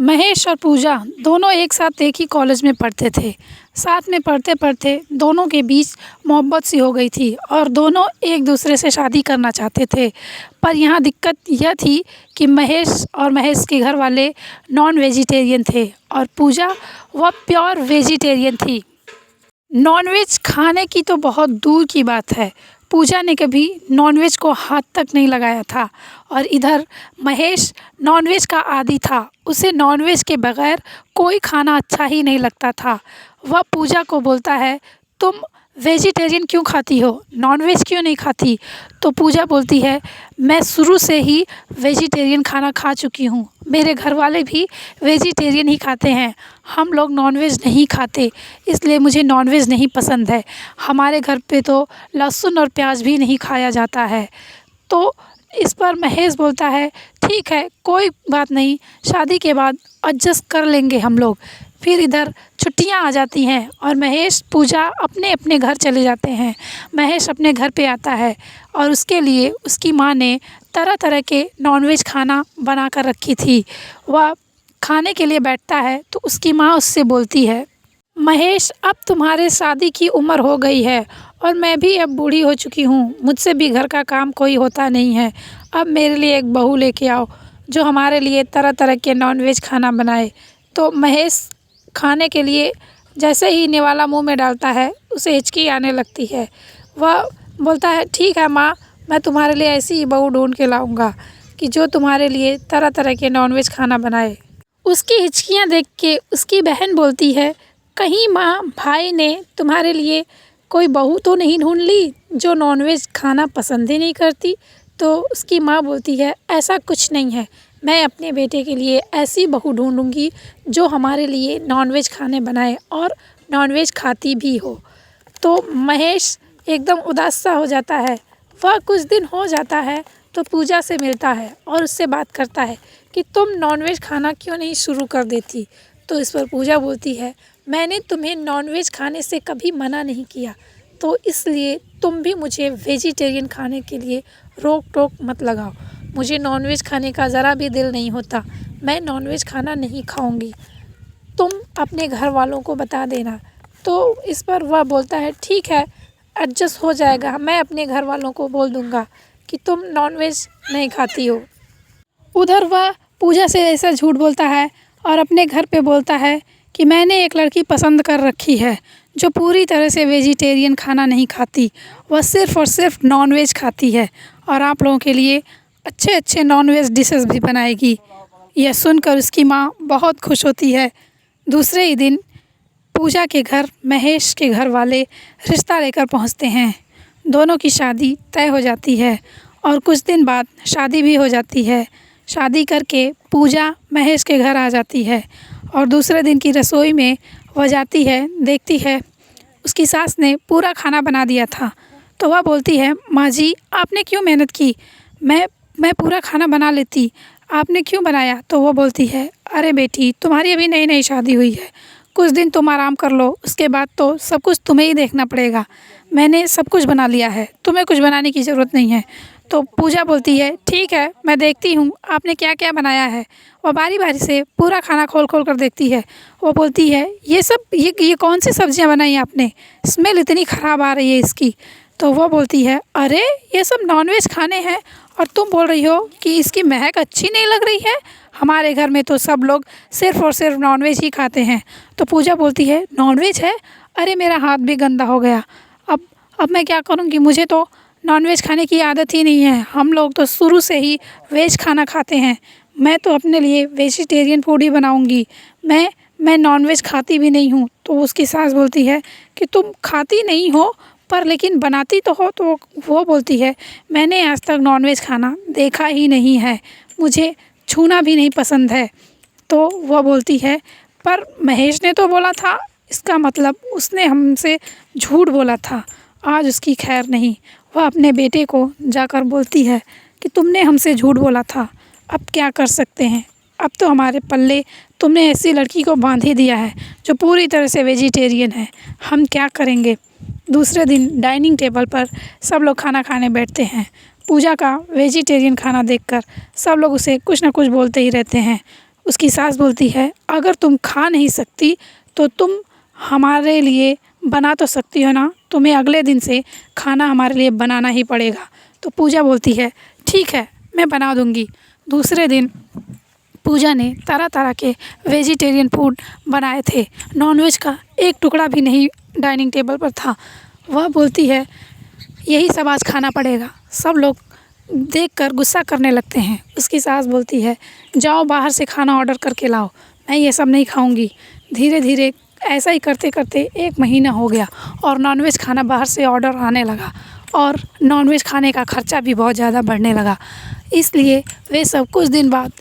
महेश और पूजा दोनों एक साथ एक ही कॉलेज में पढ़ते थे। साथ में पढ़ते-पढ़ते दोनों के बीच मोहब्बत सी हो गई थी और दोनों एक दूसरे से शादी करना चाहते थे। पर यहाँ दिक्कत यह थी कि महेश के घर वाले नॉन वेजिटेरियन थे और पूजा वह प्योर वेजिटेरियन थी। नॉनवेज खाने की तो बहुत दूर की बात है, पूजा ने कभी नॉनवेज को हाथ तक नहीं लगाया था और इधर महेश नॉनवेज का आदी था। उसे नॉनवेज के बगैर कोई खाना अच्छा ही नहीं लगता था। वह पूजा को बोलता है, तुम वेजिटेरियन क्यों खाती हो, नॉनवेज क्यों नहीं खाती? तो पूजा बोलती है, मैं शुरू से ही वेजिटेरियन खाना खा चुकी हूँ। मेरे घर वाले भी वेजिटेरियन ही खाते हैं। हम लोग नॉनवेज नहीं खाते, इसलिए मुझे नॉनवेज नहीं पसंद है। हमारे घर पे तो लहसुन और प्याज भी नहीं खाया जाता है। तो इस पर महेश बोलता है, ठीक है, कोई बात नहीं, शादी के बाद एडजस्ट कर लेंगे हम लोग। फिर इधर छुट्टियां आ जाती हैं और महेश पूजा अपने अपने घर चले जाते हैं। महेश अपने घर पे आता है और उसके लिए उसकी माँ ने तरह तरह के नॉनवेज खाना बना कर रखी थी। वह खाने के लिए बैठता है तो उसकी माँ उससे बोलती है, महेश, अब तुम्हारे शादी की उम्र हो गई है और मैं भी अब बूढ़ी हो चुकी हूँ। मुझसे भी घर का काम कोई होता नहीं है। अब मेरे लिए एक बहू लेके आओ जो हमारे लिए तरह तरह के नॉनवेज खाना बनाए। तो महेश खाने के लिए जैसे ही निवाला मुंह में डालता है उसे हिचकी आने लगती है। वह बोलता है, ठीक है माँ, मैं तुम्हारे लिए ऐसी ही बहू ढूंढ के लाऊंगा कि जो तुम्हारे लिए तरह तरह के नॉनवेज खाना बनाए। उसकी हिचकियाँ देख के उसकी बहन बोलती है, कहीं माँ भाई ने तुम्हारे लिए कोई बहू तो नहीं ढूंढ ली जो नॉनवेज खाना पसंद ही नहीं करती? तो उसकी माँ बोलती है, ऐसा कुछ नहीं है, मैं अपने बेटे के लिए ऐसी बहू ढूंढूंगी जो हमारे लिए नॉनवेज खाने बनाए और नॉनवेज खाती भी हो। तो महेश एकदम उदास सा हो जाता है। वह कुछ दिन हो जाता है तो पूजा से मिलता है और उससे बात करता है कि तुम नॉनवेज खाना क्यों नहीं शुरू कर देती? तो इस पर पूजा बोलती है, मैंने तुम्हें नॉनवेज खाने से कभी मना नहीं किया, तो इसलिए तुम भी मुझे वेजिटेरियन खाने के लिए रोक टोक मत लगाओ। मुझे नॉनवेज खाने का ज़रा भी दिल नहीं होता, मैं नॉनवेज खाना नहीं खाऊंगी, तुम अपने घर वालों को बता देना। तो इस पर वह बोलता है, ठीक है, एडजस्ट हो जाएगा, मैं अपने घर वालों को बोल दूंगा कि तुम नॉनवेज नहीं खाती हो। उधर वह पूजा से ऐसा झूठ बोलता है और अपने घर पे बोलता है कि मैंने एक लड़की पसंद कर रखी है जो पूरी तरह से वेजिटेरियन खाना नहीं खाती, वह सिर्फ़ और सिर्फ नॉनवेज खाती है और आप लोगों के लिए अच्छे अच्छे नॉनवेज डिशेस भी बनाएगी। यह सुनकर उसकी माँ बहुत खुश होती है। दूसरे ही दिन पूजा के घर महेश के घर वाले रिश्ता लेकर पहुँचते हैं। दोनों की शादी तय हो जाती है और कुछ दिन बाद शादी भी हो जाती है। शादी करके पूजा महेश के घर आ जाती है और दूसरे दिन की रसोई में वह जाती है, देखती है उसकी सास ने पूरा खाना बना दिया था। तो वह बोलती है, माँ जी, आपने क्यों मेहनत की, मैं पूरा खाना बना लेती, आपने क्यों बनाया? तो वो बोलती है, अरे बेटी, तुम्हारी अभी नई नई शादी हुई है, कुछ दिन तुम आराम कर लो, उसके बाद तो सब कुछ तुम्हें ही देखना पड़ेगा। मैंने सब कुछ बना लिया है, तुम्हें कुछ बनाने की ज़रूरत नहीं है। तो पूजा बोलती है, ठीक है, मैं देखती हूँ आपने क्या क्या बनाया है। वह बारी बारी से पूरा खाना खोल खोल कर देखती है। वो बोलती है, ये कौन सी सब्जियाँ बनाई आपने, स्मेल इतनी ख़राब आ रही है इसकी। तो वो बोलती है, अरे ये सब नॉनवेज खाने हैं और तुम बोल रही हो कि इसकी महक अच्छी नहीं लग रही है, हमारे घर में तो सब लोग सिर्फ़ और सिर्फ नॉनवेज ही खाते हैं। तो पूजा बोलती है, नॉनवेज है, अरे मेरा हाथ भी गंदा हो गया, अब मैं क्या करूँगी, मुझे तो नॉनवेज खाने की आदत ही नहीं है, हम लोग तो शुरू से ही वेज खाना खाते हैं, मैं तो अपने लिए वेजिटेरियन फूड ही बनाऊँगी, मैं नॉनवेज खाती भी नहीं हूँ। तो उसकी सास बोलती है कि तुम खाती नहीं हो पर लेकिन बनाती तो हो। तो वो बोलती है, मैंने आज तक नॉनवेज खाना देखा ही नहीं है, मुझे छूना भी नहीं पसंद है। तो वह बोलती है, पर महेश ने तो बोला था, इसका मतलब उसने हमसे झूठ बोला था, आज उसकी खैर नहीं। वह अपने बेटे को जाकर बोलती है कि तुमने हमसे झूठ बोला था, अब क्या कर सकते हैं, अब तो हमारे पल्ले तुमने ऐसी लड़की को बांध ही दिया है जो पूरी तरह से वेजिटेरियन है, हम क्या करेंगे। दूसरे दिन डाइनिंग टेबल पर सब लोग खाना खाने बैठते हैं। पूजा का वेजिटेरियन खाना देखकर सब लोग उसे कुछ ना कुछ बोलते ही रहते हैं। उसकी सास बोलती है, अगर तुम खा नहीं सकती तो तुम हमारे लिए बना तो सकती हो ना, तुम्हें अगले दिन से खाना हमारे लिए बनाना ही पड़ेगा। तो पूजा बोलती है, ठीक है, मैं बना दूँगी। दूसरे दिन पूजा ने तरह तरह के वेजिटेरियन फूड बनाए थे। नॉनवेज का एक टुकड़ा भी नहीं डाइनिंग टेबल पर था। वह बोलती है, यही सब आज खाना पड़ेगा। सब लोग देखकर गुस्सा करने लगते हैं। उसकी सास बोलती है, जाओ बाहर से खाना ऑर्डर करके लाओ, मैं ये सब नहीं खाऊंगी। धीरे धीरे ऐसा ही करते करते 1 महीना हो गया और नॉनवेज खाना बाहर से ऑर्डर आने लगा और नॉनवेज खाने का खर्चा भी बहुत ज़्यादा बढ़ने लगा। इसलिए वे सब कुछ दिन बाद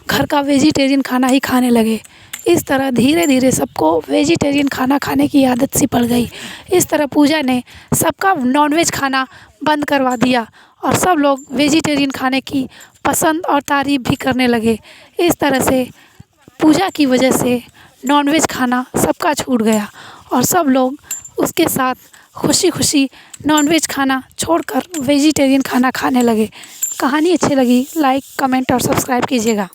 घर का वेजिटेरियन खाना ही खाने लगे। इस तरह धीरे धीरे सबको वेजिटेरियन खाना खाने की आदत सी पड़ गई। इस तरह पूजा ने सबका नॉनवेज खाना बंद करवा दिया और सब लोग वेजिटेरियन खाने की पसंद और तारीफ़ भी करने लगे। इस तरह से पूजा की वजह से नॉनवेज खाना सबका छूट गया और सब लोग उसके साथ खुशी खुशी नॉनवेज खाना छोड़कर वेजिटेरियन खाना खाने लगे। कहानी अच्छी लगी, लाइक, कमेंट और सब्सक्राइब कीजिएगा।